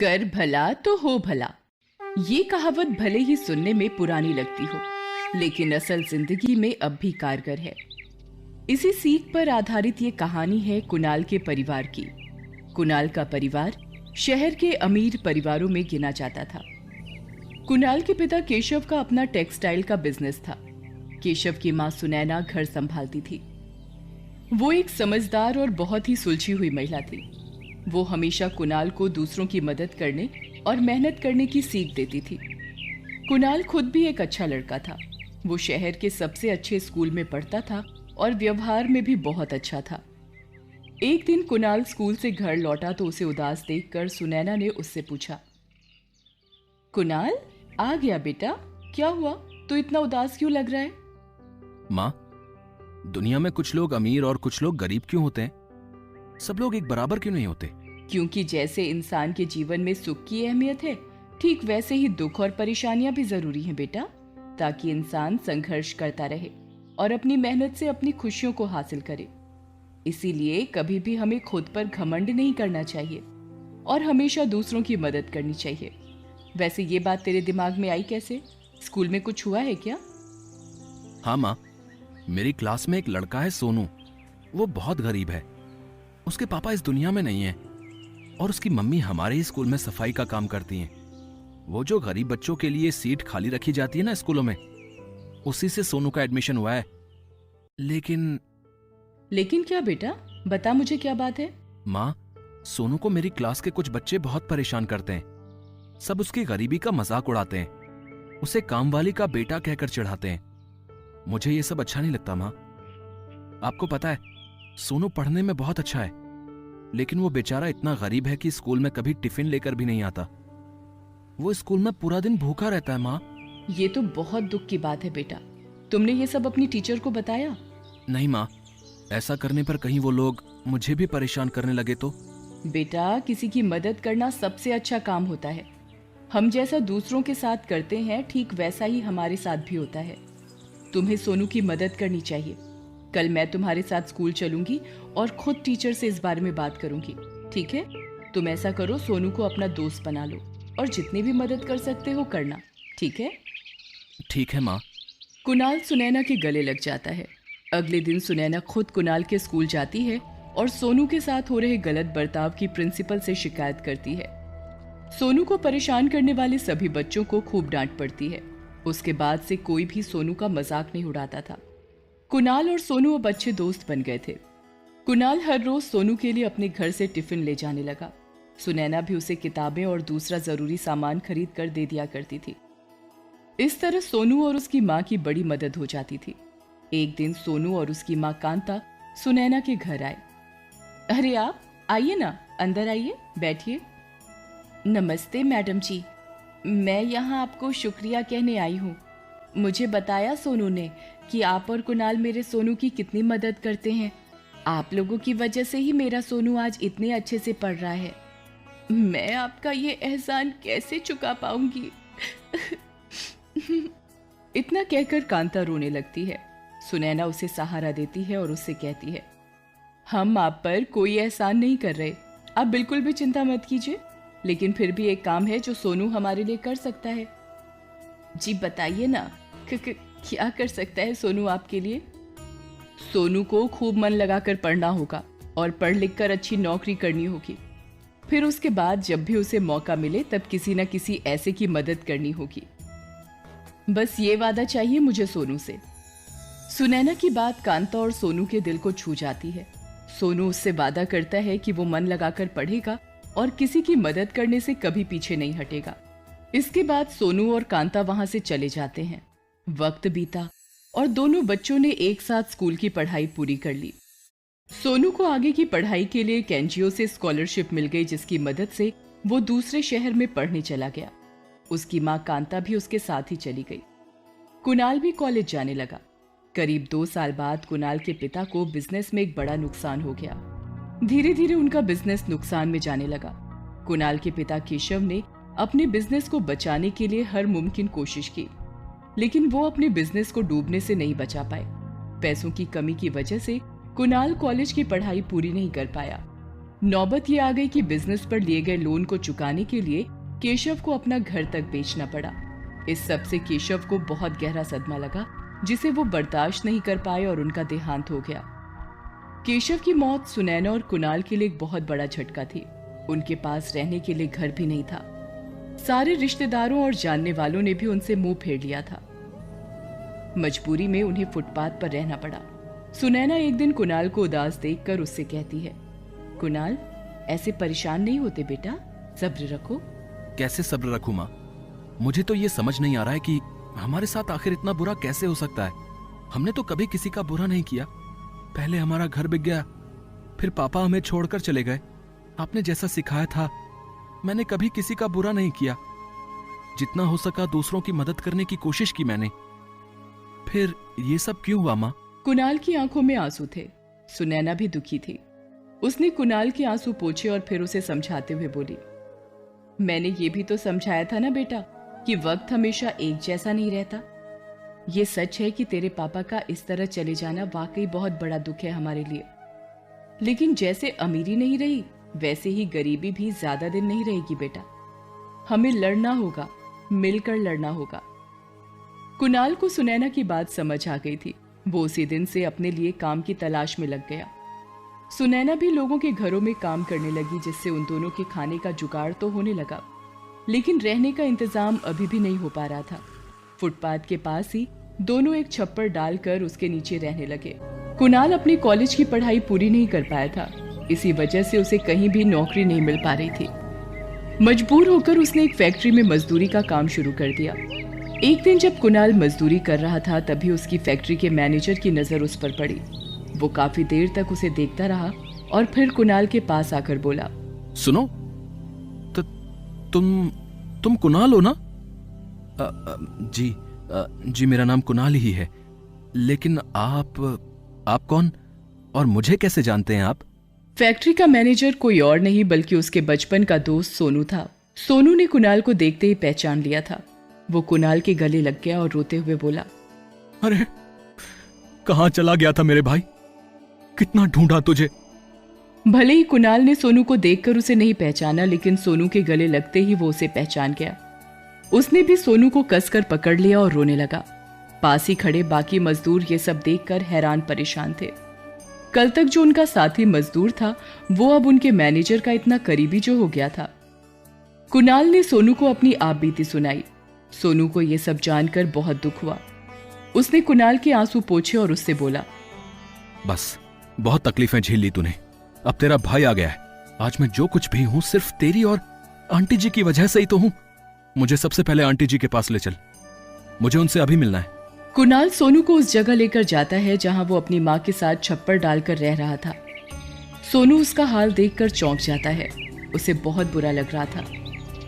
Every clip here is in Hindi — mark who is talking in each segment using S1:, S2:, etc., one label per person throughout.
S1: कर भला तो हो भला। ये कहावत भले ही सुनने में पुरानी लगती हो, लेकिन असल जिंदगी में अब भी कारगर है। इसी सीख पर आधारित ये कहानी है कुणाल के परिवार की। कुणाल का परिवार शहर के अमीर परिवारों में गिना जाता था। कुणाल के पिता केशव का अपना टेक्सटाइल का बिजनेस था। केशव की मां सुनैना घर संभालती थी। वो एक समझदार और बहुत ही सुलझी हुई महिला थी। वो हमेशा कुणाल को दूसरों की मदद करने और मेहनत करने की सीख देती थी। कुणाल खुद भी एक अच्छा लड़का था। वो शहर के सबसे अच्छे स्कूल में पढ़ता था और व्यवहार में भी बहुत अच्छा था। एक दिन कुणाल स्कूल से घर लौटा तो उसे उदास देखकर सुनैना ने उससे पूछा, कुणाल आ गया बेटा, क्या हुआ? तू इतना उदास क्यों लग रहा है?
S2: माँ, दुनिया में कुछ लोग अमीर और कुछ लोग गरीब क्यों होते हैं? सब लोग एक बराबर क्यों नहीं होते?
S1: क्योंकि जैसे इंसान के जीवन में सुख की अहमियत है, ठीक वैसे ही दुख और परेशानियां भी जरूरी हैं बेटा, ताकि इंसान संघर्ष करता रहे और अपनी मेहनत से अपनी खुशियों को हासिल करे। इसीलिए कभी भी हमें खुद पर घमंड नहीं करना चाहिए और हमेशा दूसरों की मदद करनी चाहिए। वैसे ये बात तेरे दिमाग में आई कैसे? स्कूल में कुछ हुआ है क्या?
S2: हाँ माँ, मेरी क्लास में एक लड़का है सोनू। वो बहुत गरीब है। उसके पापा इस दुनिया में नहीं है और उसकी मम्मी हमारे ही स्कूल में सफाई का काम करती हैं। वो जो गरीब बच्चों के लिए सीट खाली रखी जाती है ना स्कूलों में, उसी से सोनू का एडमिशन हुआ है।
S1: लेकिन क्या बेटा? बता मुझे, क्या बात है?
S2: माँ, सोनू को मेरी क्लास के कुछ बच्चे बहुत परेशान करते हैं। सब उसकी गरीबी का मजाक उड़ाते हैं, उसे कामवाली का बेटा कहकर चिढ़ाते हैं। मुझे ये सब अच्छा नहीं लगता माँ। आपको पता है, सोनू पढ़ने में बहुत अच्छा है, लेकिन वो बेचारा इतना गरीब है कि स्कूल में कभी टिफिन लेकर भी नहीं आता। वो स्कूल में पूरा दिन भूखा रहता है माँ।
S1: ये तो बहुत दुख की बात है बेटा। तुमने ये सब अपनी टीचर को बताया?
S2: नहीं माँ, ऐसा करने पर कहीं वो लोग मुझे भी परेशान करने लगे तो?
S1: बेटा, किसी की मदद करना सबसे अच्छा काम होता है। हम जैसा दूसरों के साथ करते हैं, ठीक वैसा ही हमारे साथ भी होता है। तुम्हें सोनू की मदद करनी चाहिए। कल मैं तुम्हारे साथ स्कूल चलूंगी और खुद टीचर से इस बारे में बात करूंगी, ठीक है? तुम ऐसा करो, सोनू को अपना दोस्त बना लो और जितनी भी मदद कर सकते हो करना, ठीक है?
S2: ठीक है माँ।
S1: कुणाल सुनैना के गले लग जाता है। अगले दिन सुनैना खुद कुणाल के स्कूल जाती है और सोनू के साथ हो रहे गलत बर्ताव की प्रिंसिपल से शिकायत करती है। सोनू को परेशान करने वाले सभी बच्चों को खूब डांट पड़ती है। उसके बाद से कोई भी सोनू का मजाक नहीं उड़ाता था। कुणाल और सोनू अब अच्छे दोस्त बन गए थे। कुणाल हर रोज सोनू के लिए अपने घर से टिफिन ले जाने लगा। सुनैना भी उसे किताबें और दूसरा जरूरी सामान खरीद कर दे दिया करती थी। इस तरह सोनू और उसकी माँ की बड़ी मदद हो जाती थी। एक दिन सोनू और उसकी माँ कांता सुनैना के घर आए। अरे आप आइए ना, अंदर आइए, बैठिए। नमस्ते मैडम जी, मैं यहाँ आपको शुक्रिया कहने आई हूँ। मुझे बताया सोनू ने कि आप और कुणाल मेरे सोनू की कितनी मदद करते हैं। आप लोगों की वजह से ही मेरा सोनू आज इतने अच्छे से पढ़ रहा है। मैं आपका ये एहसान कैसे चुका पाऊंगी? इतना कहकर कांता रोने लगती है। सुनैना उसे सहारा देती है और उससे कहती है, हम आप पर कोई एहसान नहीं कर रहे, आप बिल्कुल भी चिंता मत कीजिए। लेकिन फिर भी एक काम है जो सोनू हमारे लिए कर सकता है। जी बताइए ना, क्या कर सकता है सोनू आपके लिए? सोनू को खूब मन लगाकर पढ़ना होगा और पढ़ लिख कर अच्छी नौकरी करनी होगी। फिर उसके बाद जब भी उसे मौका मिले तब किसी न किसी ऐसे की मदद करनी होगी। बस ये वादा चाहिए मुझे सोनू से। सुनैना की बात कांता और सोनू के दिल को छू जाती है। सोनू उससे वादा करता है कि वो मन लगाकर पढ़ेगा और किसी की मदद करने से कभी पीछे नहीं हटेगा। इसके बाद सोनू और कांता वहां से चले जाते हैं। वक्त बीता और दोनों बच्चों ने एक साथ स्कूल की पढ़ाई पूरी कर ली। सोनू को आगे की पढ़ाई के लिए एक एनजीओ से स्कॉलरशिप मिल गई, जिसकी मदद से वो दूसरे शहर में पढ़ने चला गया। उसकी माँ कांता भी उसके साथ ही चली गई। कुणाल भी कॉलेज जाने लगा। करीब 2 साल बाद कुणाल के पिता को बिजनेस में एक बड़ा नुकसान हो गया। धीरे धीरे उनका बिजनेस नुकसान में जाने लगा। कुणाल के पिता केशव ने अपने बिजनेस को बचाने के लिए हर मुमकिन कोशिश की, लेकिन वो अपने बिजनेस को डूबने से नहीं बचा पाए। पैसों की कमी की वजह से कुणाल कॉलेज की पढ़ाई पूरी नहीं कर पाया। नौबत ये आ गई कि बिजनेस पर लिए गए लोन को चुकाने के लिए केशव को अपना घर तक बेचना पड़ा। इस सब से केशव को बहुत गहरा सदमा लगा, जिसे वो बर्दाश्त नहीं कर पाए और उनका देहांत हो गया। केशव की मौत सुनैना और कुणाल के लिए एक बहुत बड़ा झटका थी। उनके पास रहने के लिए घर भी नहीं था। सारे रिश्तेदारों और जानने वालों ने भी उनसे मुंह फेर लिया था। मजबूरी में उन्हें फुटपाथ पर रहना पड़ा। सुनैना एक दिन कुणाल को उदास देखकर उससे कहती है, कुणाल, ऐसे परेशान नहीं होते बेटा, सब्र रखो।
S2: कैसे सब्र रखूं माँ? मुझे तो ये समझ नहीं आ रहा है कि हमारे साथ आखिर इतना बुरा कैसे हो सकता है। हमने तो कभी किसी का बुरा नहीं किया। पहले हमारा घर बिक गया, फिर पापा हमें छोड़कर चले गए। आपने जैसा सिखाया था, मैंने कभी किसी का बुरा नहीं किया। जितना हो सका दूसरों की मदद करने की कोशिश की मैंने। फिर ये सब क्यों हुआ माँ?
S1: कुणाल की आंखों में आंसू थे। सुनैना भी दुखी थी। उसने कुणाल के आंसू पोंछे और फिर उसे समझाते हुए बोली, मैंने ये भी तो समझाया था ना बेटा कि वक्त हमेशा एक जैसा नहीं रहता। ये सच है कि तेरे पापा का इस तरह चले जाना वाकई बहुत बड़ा दुख है हमारे लिए, लेकिन जैसे अमीरी नहीं रही वैसे ही गरीबी भी ज्यादा दिन नहीं रहेगी बेटा। हमें लड़ना होगा, मिलकर लड़ना होगा। कुणाल को सुनैना की बात समझ आ गई थी। वो उसी दिन से अपने लिए काम की तलाश में लग गया। सुनैना भी लोगों के घरों में काम करने लगी, जिससे उन दोनों के खाने का जुगाड़ तो होने लगा, लेकिन रहने का इंतजाम अभी भी नहीं हो पा रहा था। फुटपाथ के पास ही दोनों एक छप्पर डालकर उसके नीचे रहने लगे। कुणाल अपनी कॉलेज की पढ़ाई पूरी नहीं कर पाया था, इसी वजह से उसे कहीं भी नौकरी नहीं मिल पा रही थी। मजबूर होकर उसने एक फैक्ट्री में मजदूरी का काम शुरू कर दिया। एक दिन जब कुणाल मजदूरी कर रहा था, तभी उसकी फैक्ट्री के मैनेजर की नजर उस पर पड़ी। वो काफी देर तक उसे देखता रहा और फिर कुणाल के पास आकर बोला,
S2: सुनो, तुम कुणाल हो ना? जी मेरा नाम कुणाल ही है, लेकिन आप कौन और मुझे कैसे जानते हैं आप?
S1: फैक्ट्री का मैनेजर कोई और नहीं बल्कि उसके बचपन का दोस्त सोनू था। सोनू ने कुणाल को देखते ही पहचान लिया था। वो कुणाल के गले लग गया और रोते हुए बोला,
S2: अरे कहाँ चला गया था मेरे भाई? कितना ढूंढा तुझे।
S1: भले ही कुणाल ने सोनू को देखकर उसे नहीं पहचाना, लेकिन सोनू के गले लगते ही वो उसे पहचान गया। उसने भी सोनू को कसकर पकड़ लिया और रोने लगा। पास ही खड़े बाकी मजदूर ये सब देखकर हैरान परेशान थे। कल तक जो उनका साथी मजदूर था, वो अब उनके मैनेजर का इतना करीबी जो हो गया था। कुणाल ने सोनू को अपनी आपबीती सुनाई। सोनू को यह सब जानकर बहुत दुख हुआ। उसने कुणाल के आंसू पोंछे और उससे बोला,
S2: बस बहुत तकलीफें झेल ली तूने, अब तेरा भाई आ गया है। आज मैं जो कुछ भी हूं सिर्फ तेरी और आंटी जी की वजह से ही तो हूं। मुझे सबसे पहले आंटी जी के पास ले चल, मुझे उनसे अभी मिलना है।
S1: कुणाल सोनू को उस जगह लेकर जाता है जहां वो अपनी माँ के साथ छप्पर डालकर रह रहा था। सोनू उसका हाल देखकर चौंक जाता है। उसे बहुत बुरा लग रहा था।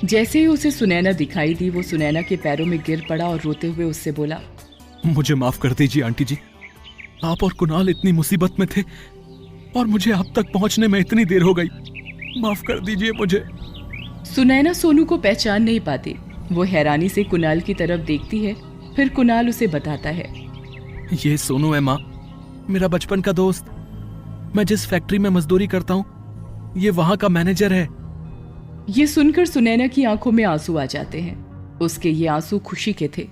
S1: जैसे ही उसे सुनैना दिखाई दी, वो सुनैना के पैरों में गिर पड़ा और रोते हुए उससे बोला,
S2: मुझे माफ कर दीजिए आंटी जी, आप और कुणाल इतनी मुसीबत में थे और मुझे आप तक पहुंचने में इतनी देर हो गई। माफ कर दीजिए मुझे।
S1: सुनैना सोनू को पहचान नहीं पाती। वो हैरानी से कुणाल की तरफ देखती है, फिर कुणाल उसे बताता है,
S2: ये सोनू है माँ, मेरा बचपन का दोस्त। मैं जिस फैक्ट्री में मजदूरी करता हूँ, ये वहां का मैनेजर है।
S1: ये सुनकर सुनैना की आंखों में आंसू आ जाते हैं। उसके ये आंसू खुशी के थे।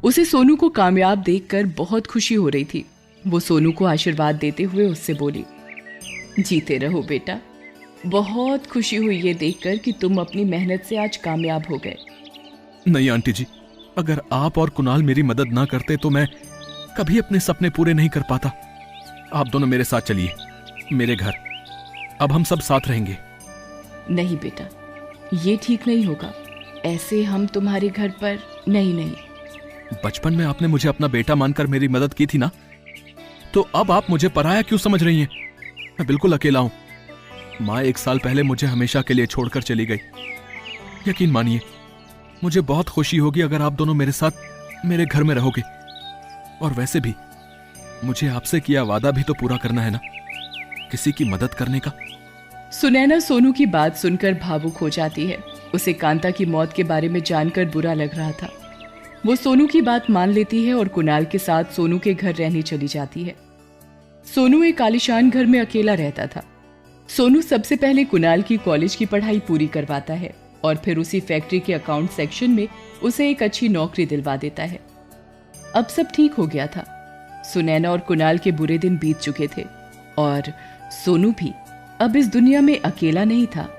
S1: उसे सोनू को कामयाब देखकर बहुत खुशी हो रही थी। वो सोनू को आशीर्वाद देते हुए उससे बोली, जीते रहो बेटा, बहुत खुशी हुई ये देखकर कि तुम अपनी मेहनत से आज कामयाब हो गए।
S2: नहीं आंटी जी, अगर आप और कुणाल मेरी मदद ना करते तो मैं कभी अपने सपने पूरे नहीं कर पाता। आप दोनों मेरे साथ चलिए मेरे घर, अब हम सब साथ रहेंगे।
S1: नहीं बेटा, ये ठीक नहीं होगा। ऐसे हम तुम्हारे घर पर नहीं।
S2: बचपन में आपने मुझे अपना बेटा मानकर मेरी मदद की थी ना, तो अब आप मुझे पराया क्यों समझ रही हैं? मैं बिल्कुल अकेला हूं। माँ 1 साल पहले मुझे हमेशा के लिए छोड़कर चली गई। यकीन मानिए, मुझे बहुत खुशी होगी अगर आप दोनों मेरे साथ मेरे घर में रहोगे। और वैसे भी मुझे आपसे किया वादा भी तो पूरा करना है ना, किसी की मदद करने का।
S1: सुनैना सोनू की बात सुनकर भावुक हो जाती है। उसे कांता की मौत के बारे में जानकर बुरा लग रहा था। वो सोनू की बात मान लेती है और कुणाल के साथ सोनू के घर रहने चली जाती है। सोनू एक आलीशान घर में अकेला रहता था। सोनू सबसे पहले कुणाल की कॉलेज की पढ़ाई पूरी करवाता है और फिर उसी फैक्ट्री के अकाउंट सेक्शन में उसे एक अच्छी नौकरी दिलवा देता है। अब सब ठीक हो गया था। सुनैना और कुणाल के बुरे दिन बीत चुके थे और सोनू भी अब इस दुनिया में अकेला नहीं था।